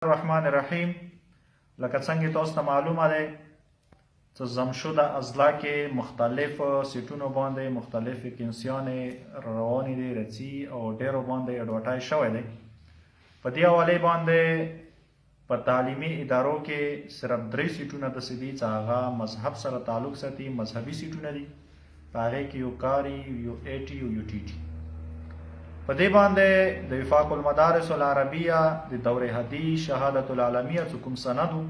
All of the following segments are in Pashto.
الرحمن الرحیم. لکه څنګه تاسو ته معلومه ده چې زمشو د اضلاع کې مختلف سیټونو باندې مختلف ویکنسیانې روانې دي رڅي او ډېرو باندې اډورټایز شوی دی. په دې حوالې باندې په تعلیمي ادارو کې صرف 3 سیټونه داسې دي چې هغه مذهب سره تعلق ساتي، مذهبي سیټونه دي. په هغې کې یو کاري، یو ایټي او یو ټي ټي. په دې باندې د وفاق المدارس العربیه د دوره حدیث شهادت العالمیه چې کوم سند و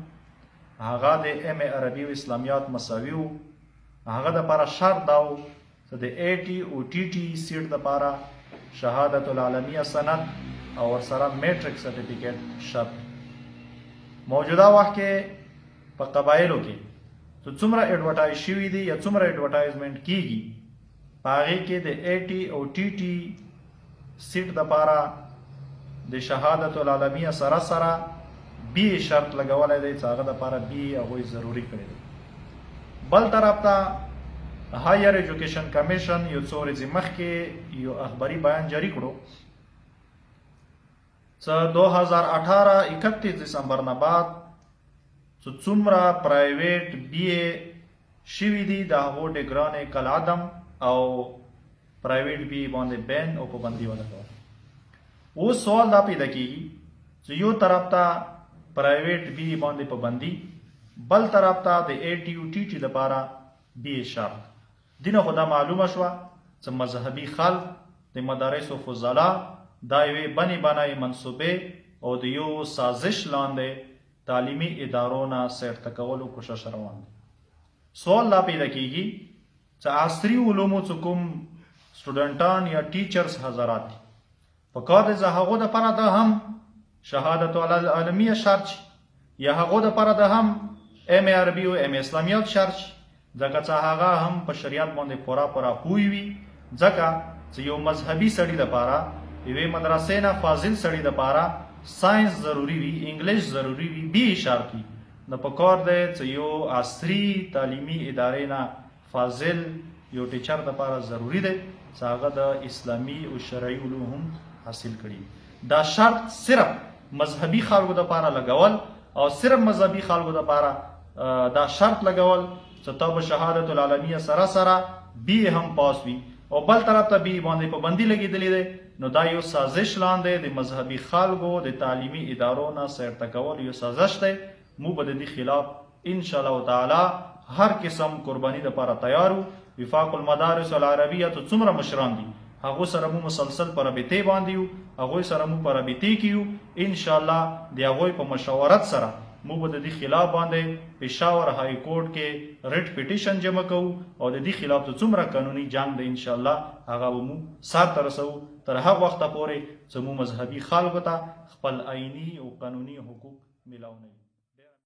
هغه د ام عربي او اسلامیات مساوي و. هغه دپاره شرط دا و چې د ایټي او ټي ټي سیټ دپاره شهادت العالمیه سند او ورسره میټرک سرټیفیکیټ شرط. موجوده وخت کې په قبایلو کې چې څومره ایډورټایز شوي دي یا څومره ایډورټایزمنټ کیږي په هغې کې د ایټي او ټي ټي سیټ دپاره د شهادت العالمیه سره سره بی شرط لګولی دی چې هغه دپاره بی هغوی ضروري کړی دی. بل طرف ته هایر ایجوکیشن کمیشن یو څو ورځې مخکې یو اخباري بیان جاری کړو چې 2018 31 دسمبر نه بعد چې څومره پرایویټ بی اے شوي دي د هغو ډګرانې کالعدم او پرایویټ بی باندې بین او پابندي ولګول. اوس سوال دا پیدا کیږي چې یو طرف ته پرایویټ بی باندې پابندي، بل طرف ته د ایټي او ټي ټي دپاره بی شرط. دینه خو دا معلومه شوه چې مذهبي خلق د مدارسو فضلا دا یوې بنې بنای منصوبې او د یو سازش لاندې تعلیمي ادارو نه سرته کولو کوشش روان دی. سوال دا پیدا کیږي چې عصري علومو چې کوم سټوډنټان یا ټیچرز حضرات دي په کار دی چې هغو دپاره د هم شهادت العالمیه شرط شي یا هغو دپاره د هم ام عربي او ام اسلامیات شرط شي، ځکه چې هغه هم په شریعت باندې پوره پوه وي. ځکه چې یو مذهبي سړي دپاره یوې مدرسې نه فاضل سړي دپاره ساینس ضروري وي، انګلیش ضروري وي، بی شرط وي. نو په کار دی چې یو عصري تعلیمي ادارې نه فاضل یو ټیچر دپاره ضروري دی چې هغه د اسلامي او شرعي علوم هم حاصل کړي. دا شرط صرف مذهبي خلکو دپاره لګول او صرف مذهبي خلکو دپاره دا شرط لګول چې ته به شهادت العالمیه سره سره بی هم پاس وي او بل طرف ته بی باندې پابندي لګېدلې دی. نو دا یو سازش لاندې د مذهبي خلکو د تعلیمي ادارو نه سرته کول یو سازش دی. موږ به د دې خلاف انشاءالله تعالی هر قسم قرباني دپاره تیار وو. وفاق المدارس العربیه ته څومره مشران دي هغو سره مو مسلسل په رابطې باندې یو، هغوی سره مو په رابطې کې یو. انشاءالله د هغوی په مشورت سره مو به د دې خلاف باندې پېښور های کورټ کې ریټ پیټیشن جمع کوو او د دې خلاف ته څومره قانوني جنګ دی انشاءالله هغه به مو سرته رسوو تر هغه وخته پورې چې مو مذهبي خلکو ته خپل آیني او قانوني حقوق میلاو نه وي.